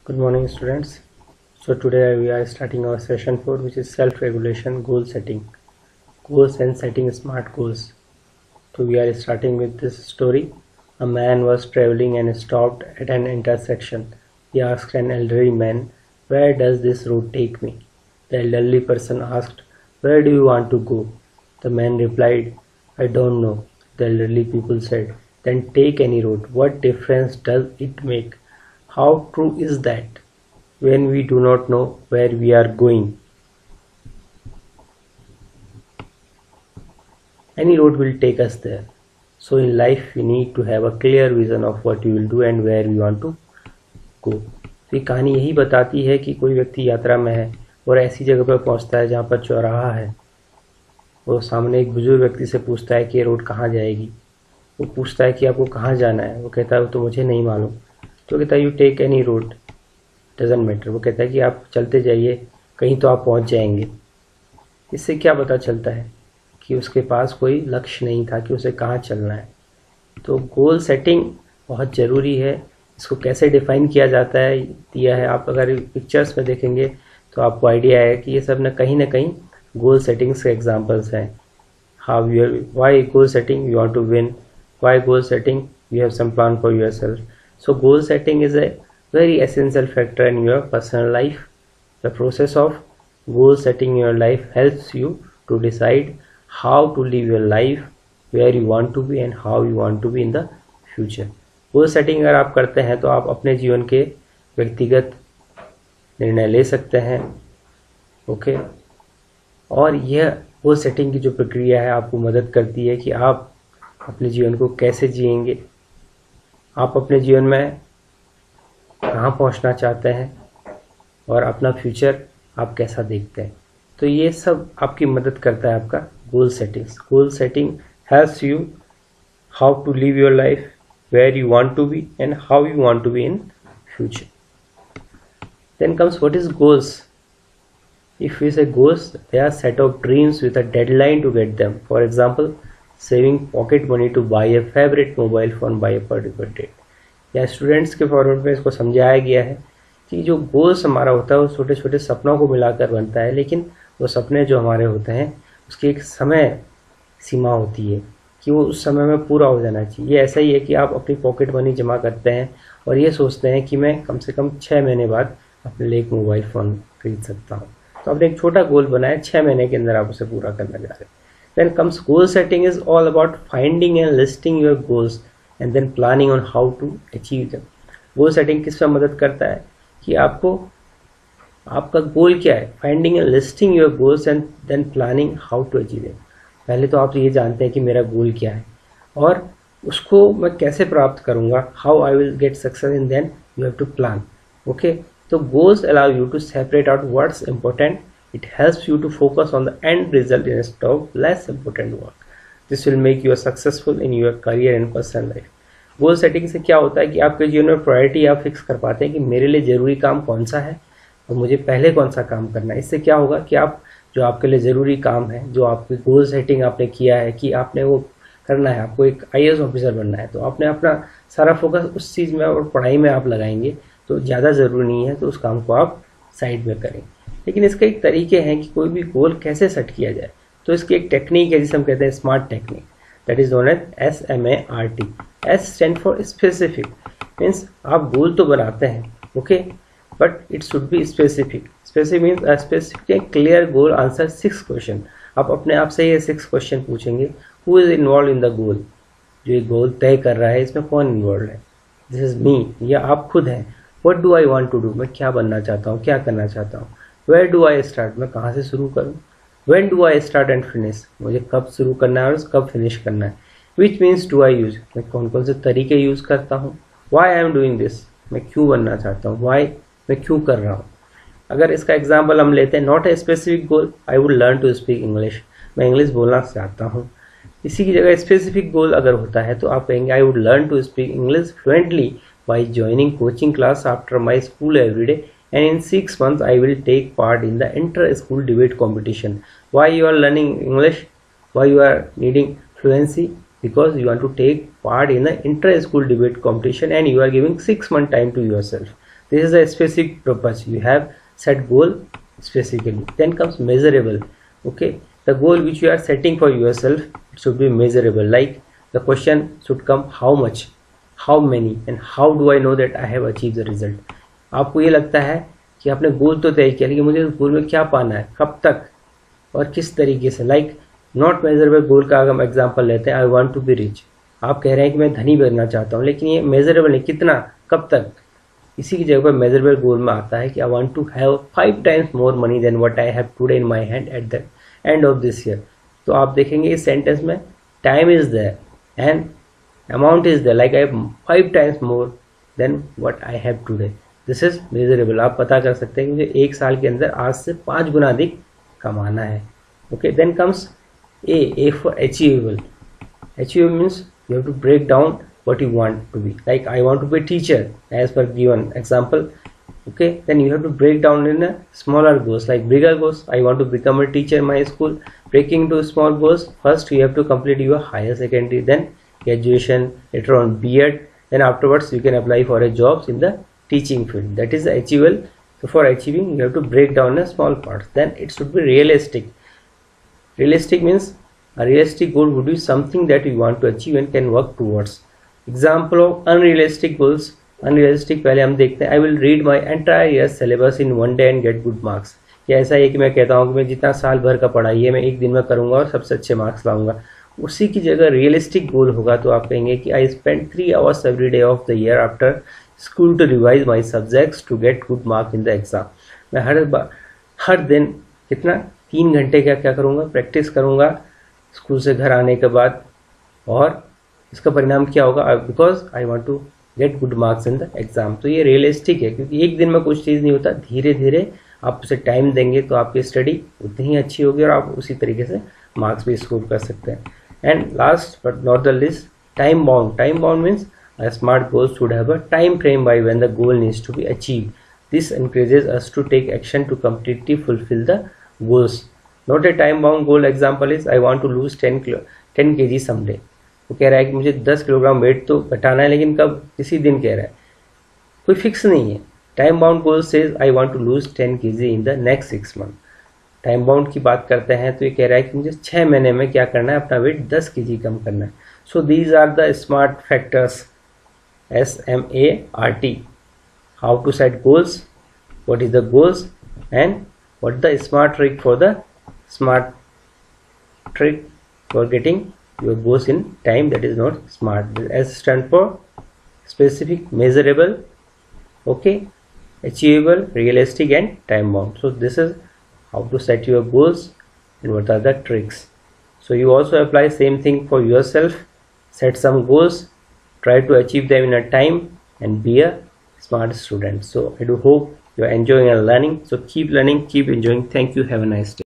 Good morning, students. So today we are starting our session 4, which is self-regulation, goal setting, goals and setting smart goals. So we are starting with this story. A man was traveling and stopped at an intersection. He asked an elderly man, "Where does this road take me?" The elderly person asked, "Where do you want to go?" The man replied, "I don't know." The elderly people said, "Then take any road. What difference does it make?" How true is that? When we do not know where we are going, any road will take us there. So in life we need to have a clear vision of what we will do and where we want to go. तो ये कहानी यही बताती है कि कोई व्यक्ति यात्रा में है और ऐसी जगह पर पहुंचता है जहाँ पर चौराहा है। वो सामने एक बुजुर्ग व्यक्ति से पूछता है कि ये रोड कहाँ जाएगी। वो पूछता है कि आपको कहाँ जाना है। वो कहता है वो तो मुझे नहीं मालूम। तो कहता है you take any road, doesn't matter. वो कहता है कि आप चलते जाइए, कहीं तो आप पहुंच जाएंगे। इससे क्या पता चलता है कि उसके पास कोई लक्ष्य नहीं था कि उसे कहाँ चलना है। तो गोल सेटिंग बहुत ज़रूरी है। इसको कैसे डिफाइन किया जाता है दिया है। आप अगर पिक्चर्स में देखेंगे तो आपको आइडिया है कि ये सब ना कहीं गोल सेटिंग्स के एग्जांपल्स हैं। How you why goal setting, you want to win. Why goal setting, you have some plan for yourself. So goal setting is a very essential factor in your personal life. The process of goal setting in your life helps you to decide how to live your life, where you want to be and how you want to be in the future. Goal setting अगर आप करते हैं तो आप अपने जीवन के व्यक्तिगत निर्णय ले सकते हैं, ओके। और यह गोल सेटिंग की जो प्रक्रिया है आपको मदद करती है कि आप अपने जीवन को कैसे जिएंगे, आप अपने जीवन में कहाँ पहुँचना चाहते हैं और अपना फ्यूचर आप कैसा देखते हैं। तो ये सब आपकी मदद करता है आपका goal settings. Goal setting helps you how to live your life, where you want to be and how you want to be in future. Then comes what is goals. If we say goals, they are set of dreams with a deadline to get them. For example, saving pocket money to buy a favorite mobile phone by a particular date. या students के format में इसको समझाया गया है कि जो goals हमारा होता है वो छोटे छोटे सपनों को मिलाकर बनता है, लेकिन वो सपने जो हमारे होते हैं उसकी एक समय सीमा होती है कि वो उस समय में पूरा हो जाना चाहिए. ये ऐसा ही है कि आप अपनी पॉकेट मनी जमा करते हैं और ये सोचते हैं कि मैं कम से कम 6 महीने बाद अपने लिए एक मोबाइल फ़ोन खरीद सकता हूँ. तो आपने एक छोटा गोल बनाया, 6 महीने के अंदर आप उसे पूरा करना चाह रहे हैं. Then comes goal setting is all about finding and listing your goals and then planning on how to achieve them. Goal setting किस में मदद करता है कि आपको आपका गोल क्या है, finding and listing your goals and then planning how to achieve them. पहले तो आप ये जानते हैं कि मेरा गोल क्या है और उसको मैं कैसे प्राप्त करूँगा, how I will get success, and then you have to plan. Okay, तो goals allow you to separate out what's important. It helps you to focus on the end result instead of less important work. This will make you successful in your career and personal life. Goal setting से क्या होता है कि आपके जीवन में priority आप fix कर पाते हैं कि मेरे लिए ज़रूरी काम कौन सा है और मुझे पहले कौन सा काम करना है. इससे क्या होगा कि आप जो आपके लिए ज़रूरी काम है, जो आपकी गोल सेटिंग आपने किया है कि आपने वो करना है, आपको एक IAS ऑफिसर बनना है, तो आपने अपना सारा फोकस उस चीज़ में और पढ़ाई में आप लगाएंगे. तो ज़्यादा ज़रूरी नहीं है तो उस काम को आप साइड में करें. लेकिन इसके एक तरीके हैं कि कोई भी गोल कैसे सेट किया जाए. तो इसकी एक टेक्निक है जिसे हम कहते हैं smart technique, that is known as SMART. S stand for specific, means आप गोल तो बनाते हैं, okay, but it should be specific. Specific means specific clear goal answer 6 question. आप अपने आप से ये 6 क्वेश्चन पूछेंगे. Who is involve in the goal, जो ये गोल तय कर रहा है इसमें कौन इन्वॉल्व है. दिस इज मी, या आप खुद हैं. What do I want to do, मैं क्या बनना चाहता हूँ, क्या करना चाहता हूँ. Where do I start, मैं कहाँ से शुरू करूँ. When do I start and finish, मुझे कब शुरू करना है और कब फिनिश करना है. Which means do I use, मैं कौन कौन से तरीके यूज़ करता हूँ. Why I am doing this, मैं क्यों बनना चाहता हूँ. Why, मैं क्यों कर रहा हूँ. अगर इसका एग्जाम्पल हम लेते हैं, not a specific goal, I would learn to speak English, मैं इंग्लिश बोलना चाहता हूँ. इसी की जगह स्पेसिफिक गोल अगर होता है तो आप कहेंगे I would learn to speak English fluently by joining coaching class after my school every day, and in 6 months I will take part in the inter-school debate competition. Why you are learning English? Why you are needing fluency? Because you want to take part in the inter-school debate competition and you are giving 6 month time to yourself. This is a specific purpose. You have set goal specifically. Then comes measurable. Okay, the goal which you are setting for yourself, it should be measurable. Like the question should come how much, how many, and how do I know that I have achieved the result. आपको ये लगता है कि आपने गोल तो तय किया, लेकिन मुझे उस गोल में क्या पाना है, कब तक और किस तरीके से. लाइक नॉट मेजरेबल गोल का अगर हम एग्जांपल लेते हैं, I want to be rich. आप कह रहे हैं कि मैं धनी बनना चाहता हूँ, लेकिन ये मेजरेबल नहीं, कितना, कब तक. इसी की जगह पर मेजरेबल गोल में आता है कि I want to have 5 times more money than what I have today in my hand at the end of this year. तो आप देखेंगे इस सेंटेंस में time is there and amount is there. Like I have 5 times more than what I have today. This is measurable. आप पता कर सकते हैं कि मुझे एक साल के अंदर आज से 5 गुना अधिक कमाना है. Okay, then comes A for achievable. Achievable means you have to break down what you want to be. Like I want to be a teacher as per given example. Okay, then you have to break down in a smaller goals. Like bigger goals, I want to become a teacher in my school. Breaking into small goals, first you have to complete your higher secondary, then graduation, later on B.Ed, then afterwards you can apply for a jobs in the teaching field. That is achievable. So for achieving you have to break down a small parts. Then it should be realistic. Realistic means a realistic goal would be something that you want to achieve and can work towards. Example of unrealistic goals. Unrealistic पहले हम देखते हैं. I will read my entire year syllabus in one day and get good marks. या ऐसा है कि मैं कहता हूँ कि मैं जितना साल भर का पढ़ाई है मैं एक दिन में करूँगा और सबसे अच्छे मार्क्स लाऊंगा. उसी की जगह रियलिस्टिक गोल होगा तो आप कहेंगे कि I spend 3 hours every day of the year after school to revise my subjects to get good mark in the exam. मैं हर दिन कितना 3 घंटे क्या करूँगा, प्रैक्टिस करूँगा स्कूल से घर आने के बाद. और इसका परिणाम क्या होगा, because I want to get good marks in the exam. तो ये रियलिस्टिक है, क्योंकि एक दिन में कुछ चीज़ नहीं होता. धीरे धीरे आप उसे टाइम देंगे तो आपकी स्टडी उतनी ही अच्छी होगी और आप उसी तरीके से मार्क्स भी स्कोर कर सकते हैं. And last but not the list, time bound. Time bound means a smart goal should have a time frame by when the goal needs to be achieved. This encourages us to take action to completely fulfill the goals. Not a time bound goal. Example is I want to lose 10 kg someday. वो कह रहा है कि मुझे 10 kilogram weight तो घटाना है, लेकिन कब, किसी दिन कह रहा है, कोई फिक्स नहीं है. Time bound goal says I want to lose 10 kg in the next 6 months. Time bound की बात करते हैं तो ये कह रहा है कि मुझे 6 महीने में क्या करना है, अपना वेट 10 kg कम करना है. So these are the smart factors, SMART. How to set goals, what is the goals, and what the smart trick for getting your goals in time. That is not smart. S stand for specific, measurable, okay, achievable, realistic, and time bound. So this is how to set your goals and what are the tricks. So you also apply same thing for yourself. Set some goals, try to achieve them in a time, and be a smart student. So I do hope you are enjoying and learning. So keep learning, keep enjoying. Thank you. Have a nice day.